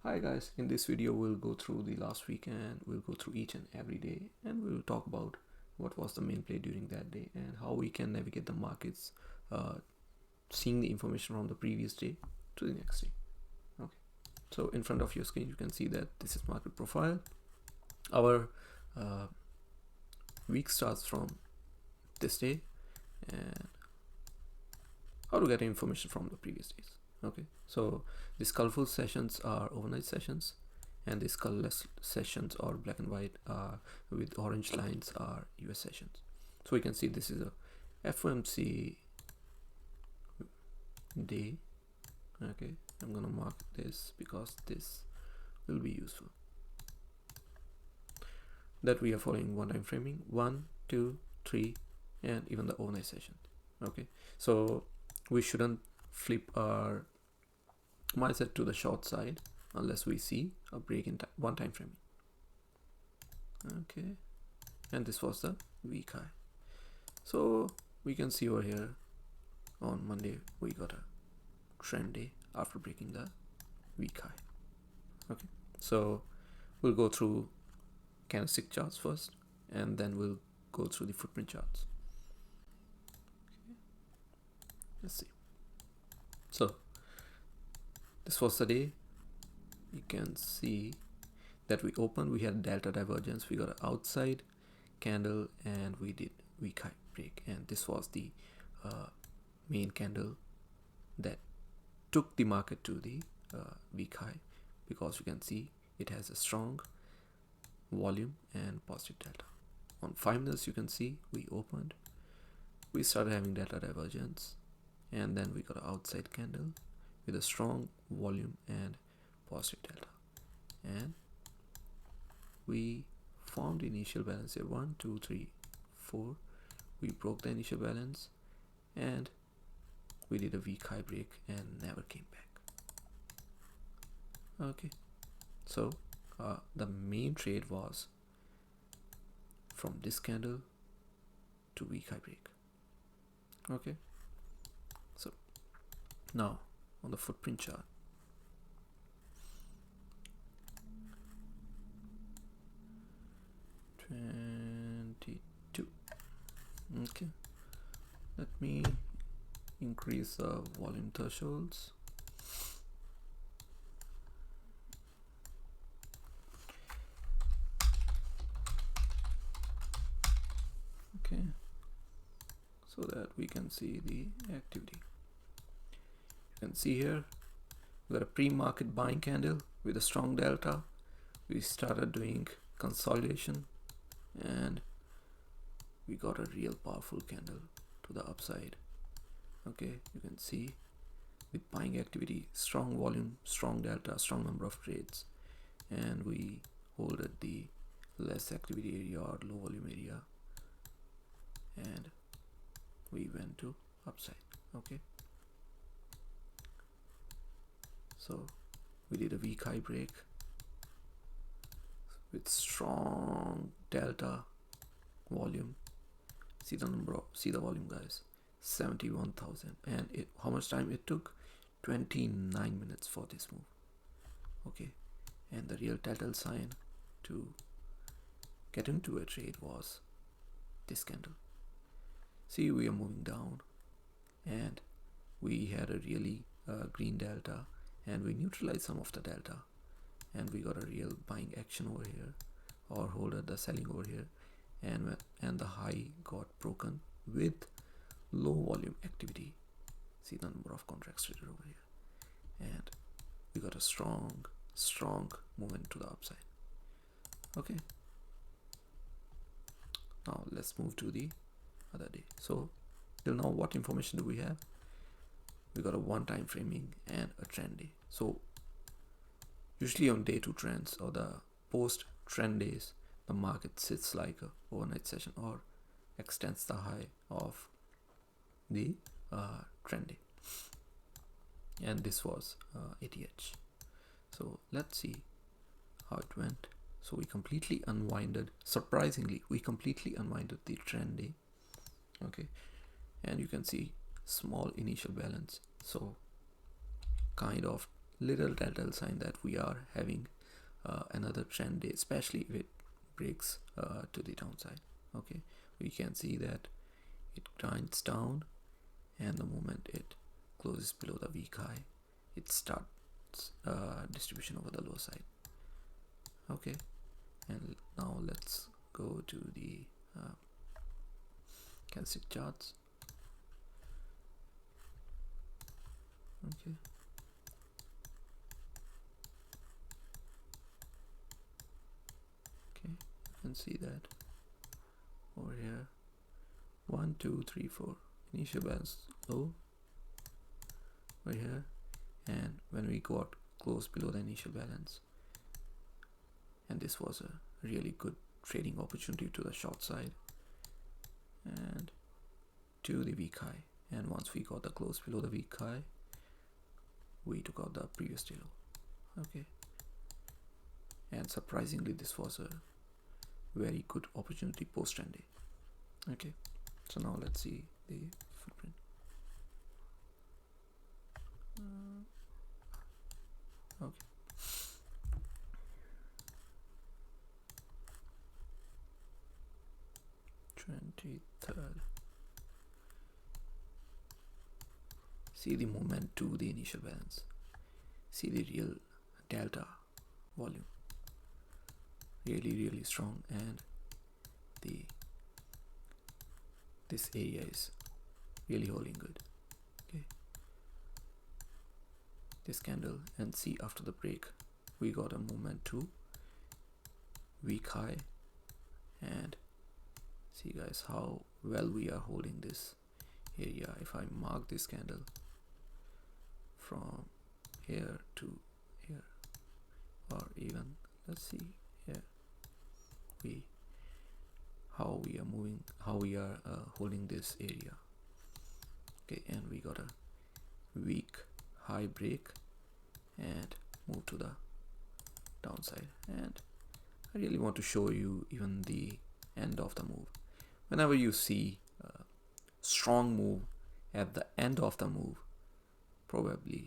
Hi guys, in this video we'll go through the last week and we'll go through each and every day and we'll talk about what was the main play during that day and how we can navigate the markets, seeing the information from the previous day to the next day. Okay, so in front of your screen you can see that this is market profile. Our week starts from this day and how to get information from the previous days. Okay, so these colorful sessions are overnight sessions and these colorless sessions or black and white with orange lines are US sessions. So we can see this is a FOMC day. Okay, I'm gonna mark this because this will be useful, that we are following one time framing 1, 2, 3 and even the overnight session. Okay, so we shouldn't flip our mindset to the short side unless we see a break in one time frame. Okay, and this was the week high. So we can see over here on Monday we got a trend day after breaking the week high. Okay, so we'll go through candlestick charts first and then we'll go through the footprint charts. Okay. Let's see. So this was the day. You can see that we opened, we had delta divergence, we got an outside candle and we did week high break, and this was the main candle that took the market to the week high, because you can see it has a strong volume and positive delta. On 5 minutes you can see we opened, we started having delta divergence, and then we got an outside candle with a strong volume and positive delta, and we formed the initial balance here 1, 2, 3, 4. We broke the initial balance and we did a week high break and never came back. Okay, so the main trade was from this candle to week high break. Okay, so now on the footprint chart, okay, let me increase the volume thresholds. Okay, so that we can see the activity. You can see here we got a pre-market buying candle with a strong delta. We started doing consolidation and we got a real powerful candle to the upside. Okay, you can see with buying activity, strong volume, strong delta, strong number of trades, and we hold at the less activity area or low volume area and we went to upside. Okay, so we did a week high break with strong delta volume. See the volume guys, 71,000, and how much time it took? 29 minutes for this move. Okay, and the real telltale sign to get into a trade was this candle. See, we are moving down and we had a really green delta and we neutralized some of the delta and we got a real buying action over here, or hold at the selling over here, and the high got broken with low volume activity. See the number of contracts traded over here, and we got a strong movement to the upside. Okay, now let's move to the other day. So till now, what information do we have? We got a one time framing and a trend day. So usually on day 2 trends or the post trend days, the market sits like a overnight session or extends the high of the trend day, and this was ATH. So let's see how it went. So we completely unwinded, surprisingly we completely unwinded the trend day. Okay, and you can see small initial balance, so kind of little telltale sign that we are having another trend day, especially if it breaks to the downside. Okay, we can see that it grinds down, and the moment it closes below the weak high, it starts distribution over the low side. Okay, and now let's go to the candlestick charts. Okay, you can see that over here, 1 2 3 4 initial balance low over here, and when we got close below the initial balance, and this was a really good trading opportunity to the short side and to the weak high, and once we got the close below the weak high, we took out the previous day low. Okay, and surprisingly this was a very good opportunity post trend day. Okay, so now let's see the footprint. Okay, 23rd. See the movement to the initial balance. See the real delta volume. Really strong, and this area is really holding good. Okay, this candle, and see after the break we got a movement to weak high, and see guys how well we are holding this area. If I mark this candle from here to here, or even let's see here, how we are moving, how we are holding this area. Okay, and we got a weak high break and move to the downside, and I really want to show you even the end of the move. Whenever you see a strong move at the end of the move, probably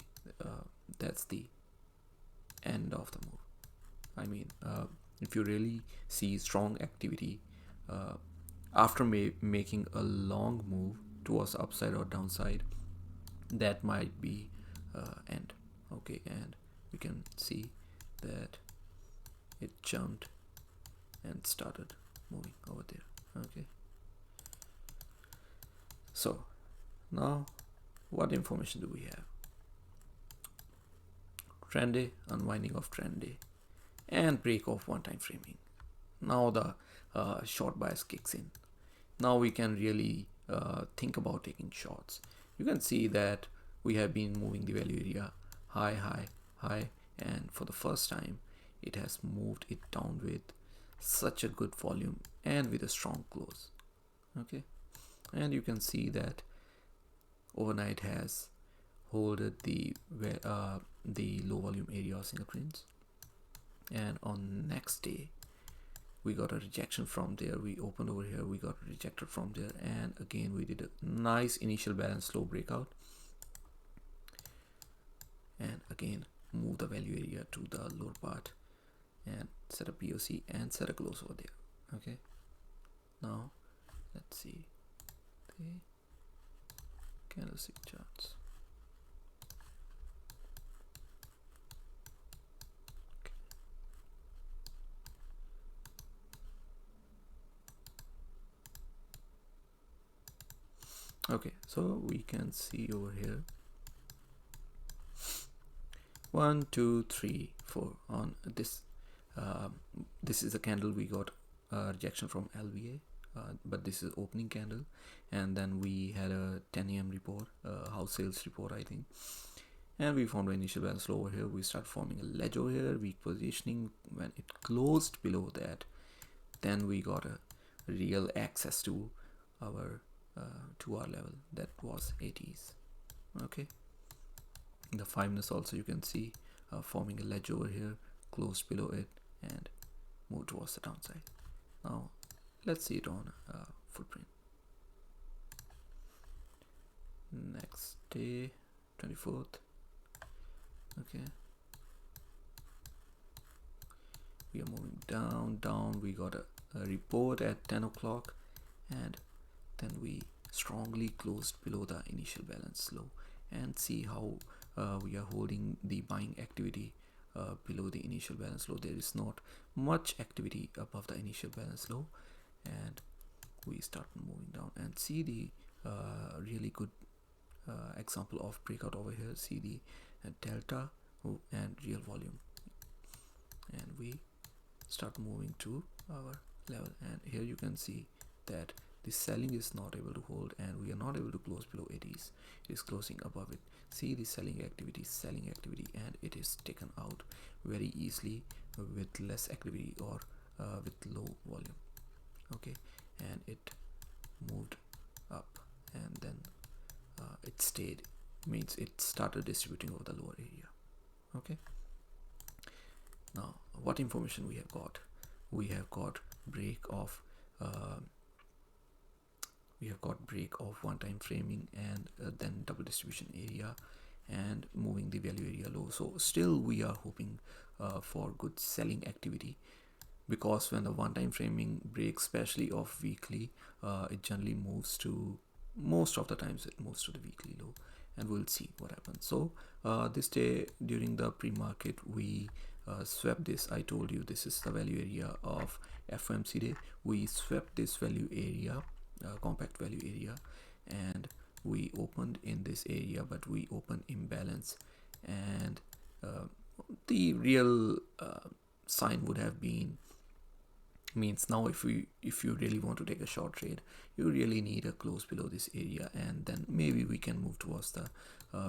that's the end of the move. I mean, if you really see strong activity after making a long move towards upside or downside, that might be end. Okay, and we can see that it jumped and started moving over there. Okay, so now what information do we have? Trend day, unwinding of trend day, and break of one time framing. Now the short bias kicks in. Now we can really think about taking shots. You can see that we have been moving the value area high, and for the first time it has moved it down with such a good volume and with a strong close. Okay, and you can see that overnight has holded the low volume area of fingerprints, and on next day we got a rejection from there. We opened over here, we got rejected from there, and again we did a nice initial balance low breakout, and again move the value area to the lower part and set a POC and set a close over there. Okay, now let's see the candlestick charts. Okay, so we can see over here 1 2 3 4 on this. This is a candle we got rejection from LVA, but this is opening candle, and then we had a 10 a.m. report, house sales report I think, and we found an initial balance low over here. We start forming a ledge over here, weak positioning. When it closed below that, then we got a real access to our 2-hour level, that was 80s. Okay, in the 5 minutes also you can see forming a ledge over here, closed below it and move towards the downside. Now let's see it on footprint. Next day, 24th. Okay, we are moving down. We got a report at 10 o'clock, and then we strongly closed below the initial balance low, and see how we are holding the buying activity below the initial balance low. There is not much activity above the initial balance low, and we start moving down and see the really good example of breakout over here. See the delta and real volume, and we start moving to our level, and here you can see that the selling is not able to hold, and we are not able to close below it is closing above it. See the selling activity, and it is taken out very easily with less activity or with low volume. Okay, and it moved up, and then it stayed, means it started distributing over the lower area. Okay, now what information we have got? We have got break of one time framing, and then double distribution area, and moving the value area low. So still we are hoping for good selling activity, because when the one time framing breaks, especially of weekly, it generally moves to, most of the times it moves to the weekly low, and we'll see what happens. So this day during the pre-market, we swept this. I told you this is the value area of FOMC day. We swept this value area, compact value area, and we opened in this area, but we opened imbalance, and the real sign would have been, means now if you really want to take a short trade, you really need a close below this area, and then maybe we can move towards the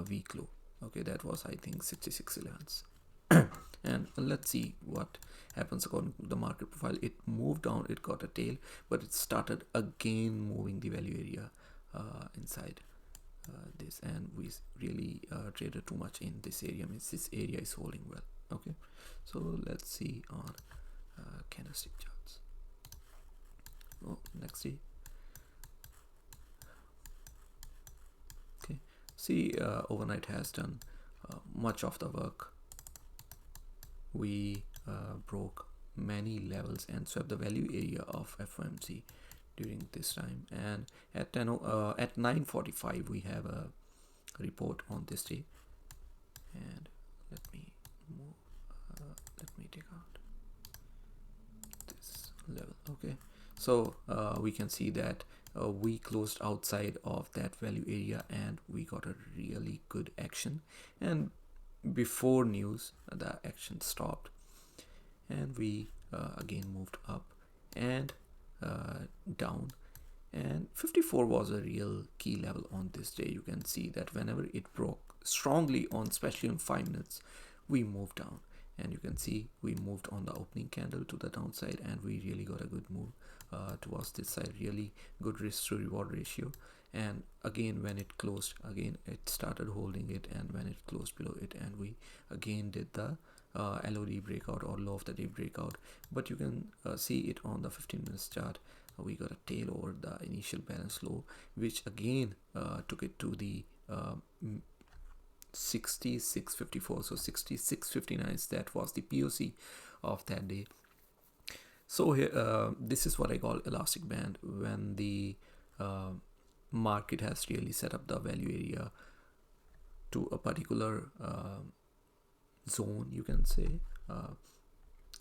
week low. Okay, that was I think 66.11. And let's see what happens according to the market profile. It moved down, it got a tail, but it started again moving the value area inside this, and we really traded too much in this area, means this area is holding well. Okay, so let's see on candlestick charts. Oh, next day. Okay, see overnight has done much of the work. We broke many levels and swept the value area of FOMC during this time, and at 9:45 we have a report on this day, and let me move, let me take out this level. Okay, so we can see that we closed outside of that value area, and we got a really good action, and before news the action stopped, and we again moved up and down, and 54 was a real key level on this day. You can see that whenever it broke strongly on, especially on 5 minutes, we moved down, and you can see we moved on the opening candle to the downside, and we really got a good move towards this side, really good risk to reward ratio. And again when it closed, again it started holding it, and when it closed below it, and we again did the LOD breakout, or low of the day breakout. But you can see it on the 15 minutes chart. We got a tail over the initial balance low, which again took it to the 66.54. so 66.59, that was the POC of that day. So here this is what I call elastic band, when the market has really set up the value area to a particular zone, you can say.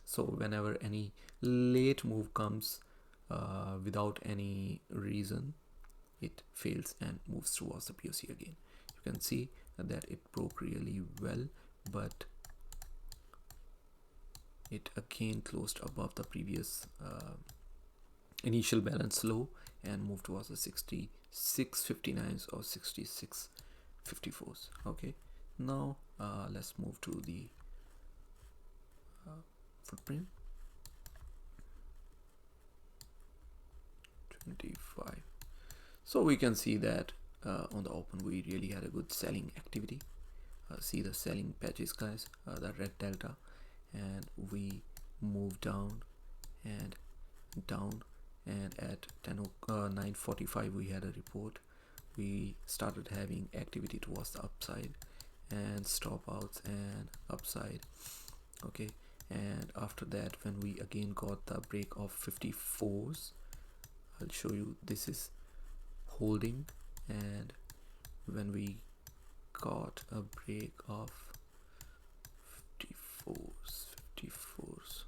So whenever any late move comes without any reason, it fails and moves towards the POC again. You can see that it broke really well, but it again closed above the previous initial balance low, and moved towards the 66.59s or 66.54s. Okay, now let's move to the footprint 25. So we can see that on the open we really had a good selling activity. See the selling patches, guys, the red delta, and we moved down and down, and at 9:45 we had a report. We started having activity towards the upside, and stop outs and upside. Okay, and after that when we again got the break of 54s, I'll show you this is holding, and when we got a break of 54s,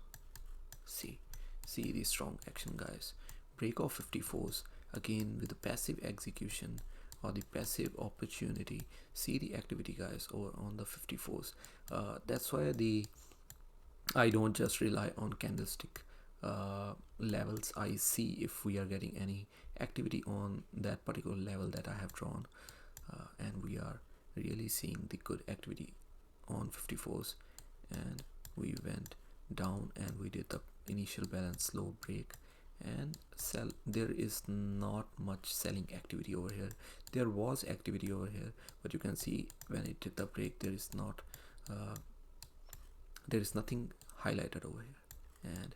see the strong action, guys. Break of 54s again with the passive execution or the passive opportunity. See the activity, guys, over on the 54s. That's why I don't just rely on candlestick levels. I see if we are getting any activity on that particular level that I have drawn, and we are really seeing the good activity on 54s, and we went down and we did the initial balance slow break and sell. There is not much selling activity over here. There was activity over here, but you can see when it did the break, there is nothing highlighted over here, and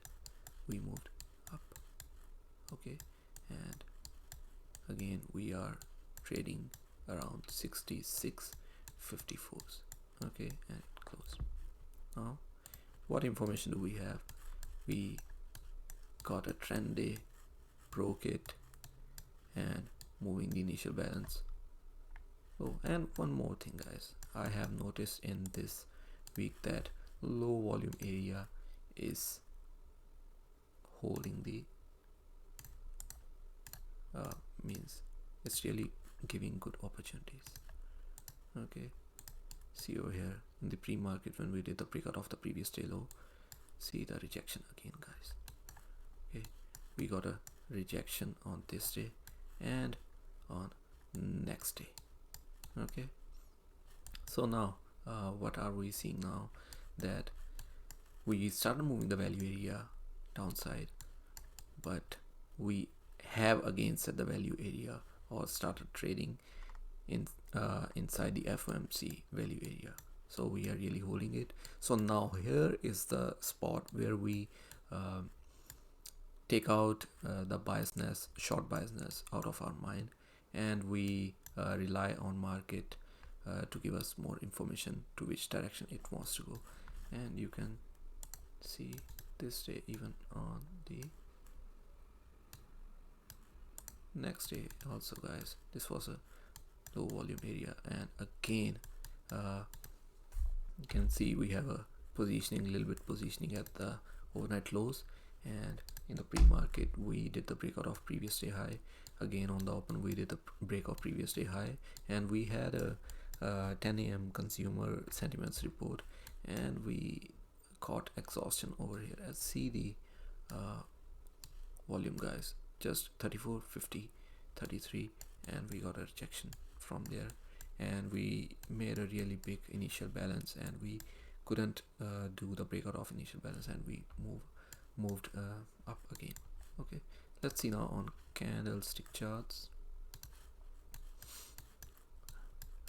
we moved up. Okay, and again we are trading around 66 54s. Okay, and it closed. Now what information do we have? We got a trend day, broke it, and moving the initial balance. Oh, and one more thing, guys, I have noticed in this week that low volume area is holding the means it's really giving good opportunities. Okay, see over here in the pre-market when we did the breakout of the previous day low, see the rejection again, guys. Okay, we got a rejection on this day and on next day. Okay, so now what are we seeing now? That we started moving the value area downside, but we have again set the value area or started trading in inside the FOMC value area, so we are really holding it. So now here is the spot where we take out the biasness, short biasness out of our mind, and we rely on market to give us more information to which direction it wants to go. And you can see this day even on the next day also, guys, this was a low volume area, and again you can see we have a positioning, a little bit positioning at the overnight lows, and in the pre-market we did the breakout of previous day high. Again on the open we did the break of previous day high, and we had a 10 a.m. consumer sentiments report, and we caught exhaustion over here. As see the volume, guys, just 34, 50, 33, and we got a rejection from there, and we made a really big initial balance, and we couldn't do the breakout of initial balance, and we moved up again. Okay, let's see now on candlestick charts.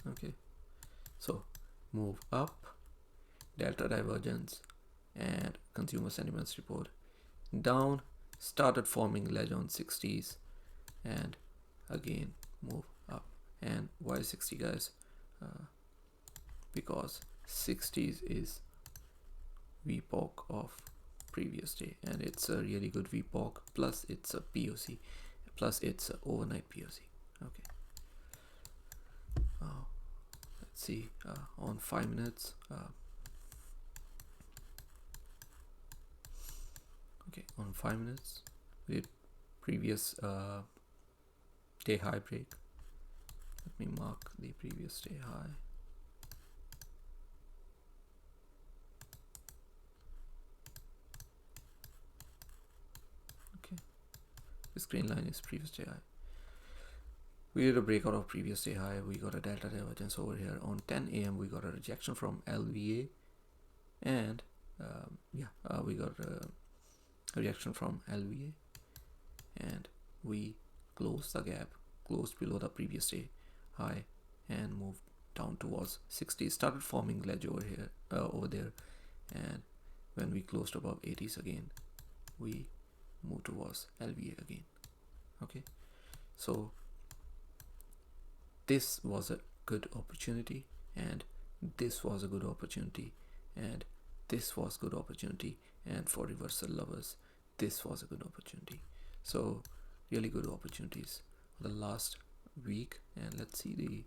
Okay, so move up, delta divergence, and consumer sentiments report. Down, started forming ledge on 60s, and again move up. And why 60, guys? Because 60s is VPOC of previous day, and it's a really good VPOC, plus it's a POC, plus it's an overnight POC. Okay, let's see on 5 minutes. Okay, on 5 minutes we did previous day high break. Let me mark the previous day high. Okay, this green line is previous day high. We did a breakout of previous day high. We got a delta divergence over here. On 10 a.m. we got a rejection from LVA, and we got a reaction from LVA, and we closed the gap, closed below the previous day high, and moved down towards 60. Started forming ledge over here, over there, and when we closed above 80s again, we moved towards LVA again. Okay, so this was a good opportunity, and this was a good opportunity, and this was good opportunity, and for reversal lovers, this was a good opportunity. So really good opportunities for the last week. And let's see the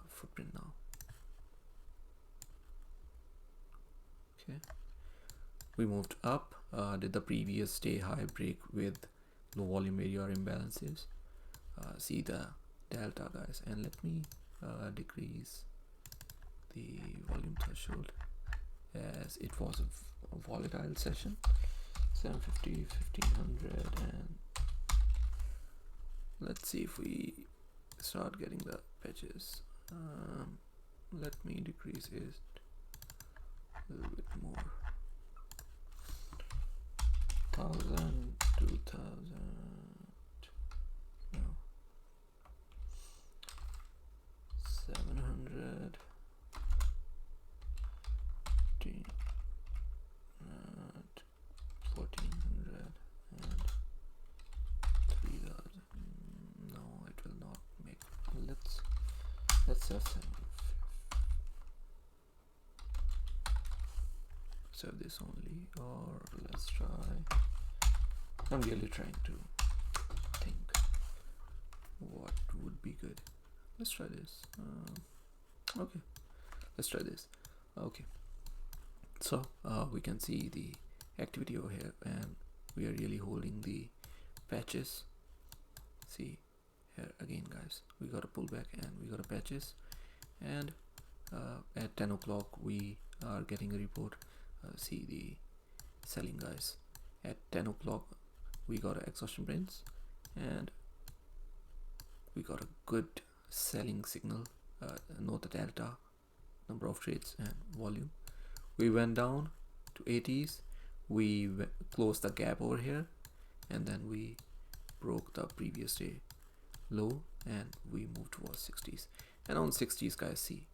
footprint now. Okay, we moved up, did the previous day high break with low volume area or imbalances. See the delta, guys, and let me decrease the volume threshold, as it was a volatile session. 750, 1500, and let's see if we start getting the patches. Let me decrease it a little bit more. 1000, 2000, no, 700, 1400, and 3000. No, it will not make. Let's have some. Save this only, or let's try. I'm really trying to think what would be good. Let's try this. Okay, let's try this. Okay, so we can see the activity over here, and we are really holding the patches. See here again, guys, we got a pullback and we got a patches, and at 10 o'clock we are getting a report. See the selling, guys. At 10 o'clock we got a exhaustion prints, and we got a good selling signal. Note the delta, number of trades, and volume. We went down to 80s, we closed the gap over here, and then we broke the previous day low, and we moved towards 60s. And on 60s, guys, see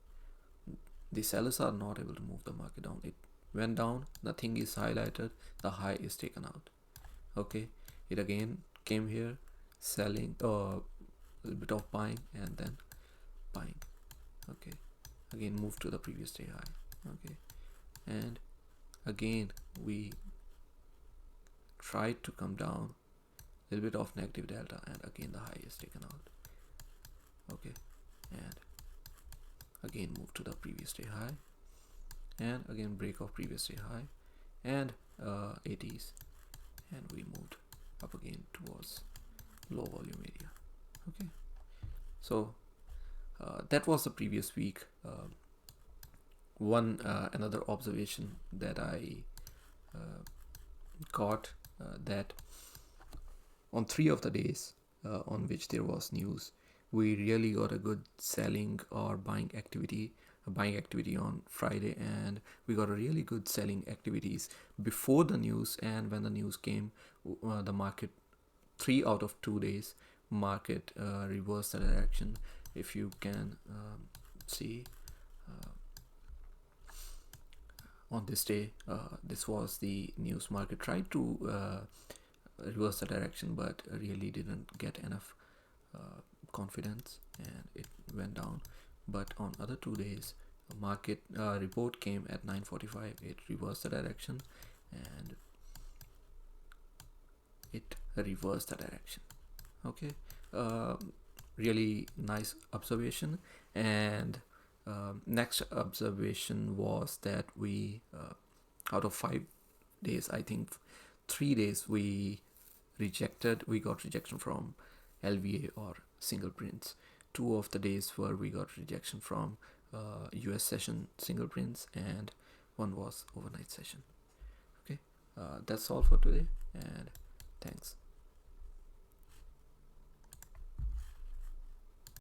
the sellers are not able to move the market down. It went down, nothing is highlighted, the high is taken out. Okay, it again came here, selling, a little bit of buying, and then buying. Okay, again move to the previous day high. Okay, and again we tried to come down, a little bit of negative delta, and again the high is taken out. Okay, and again move to the previous day high, and again break of previous day high, and 80s, and we moved up again towards low volume area. Okay, so that was the previous week. Another observation that I got, that on 3 of the days on which there was news, we really got a good selling or buying activity on Friday, and we got a really good selling activities before the news. And when the news came, the market, 3 out of 2 days, market reversed the direction. If you can see, on this day, this was the news. Market tried to reverse the direction, but really didn't get enough confidence, and it went down. But on other 2 days, market report came at 9:45. It reversed the direction, and it reversed the direction. Okay, really nice observation. And next observation was that we out of 5 days, I think 3 days we got rejection from LVA or single prints. 2 of the days where we got rejection from US session single prints, and 1 was overnight session. Okay, that's all for today, and thanks.